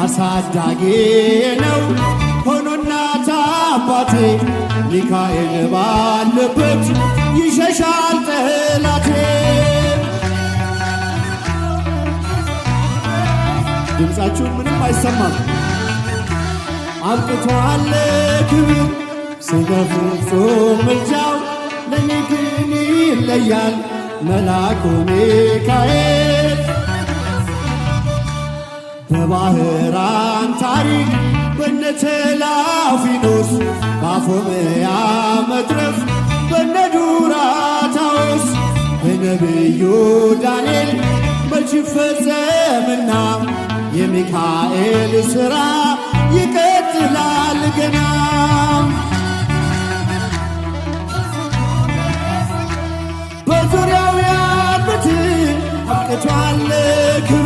አሳዳጌ ነው ሆኖ እናት አባቴ ሚካኤል ባለበት ይሸሻል ጠላቴ። ድምፃችሁ ምንም አይሰማም። አብቅቷል ክብር ስለ ፍጹም ምልጃው ለኔ ግን ይለያል መልአኩ ሚካኤል። በባህራን ታሪክ በነ ተላፊኖስ በአፎምያ መትረፍ በነ ዱራታዎስ በነቢዩ ዳንኤል መች ይፈጸምና የሚካኤል ሥራ ይቀጥላል ገና። በዙሪያው ያሉትን አብቅቷል ክብር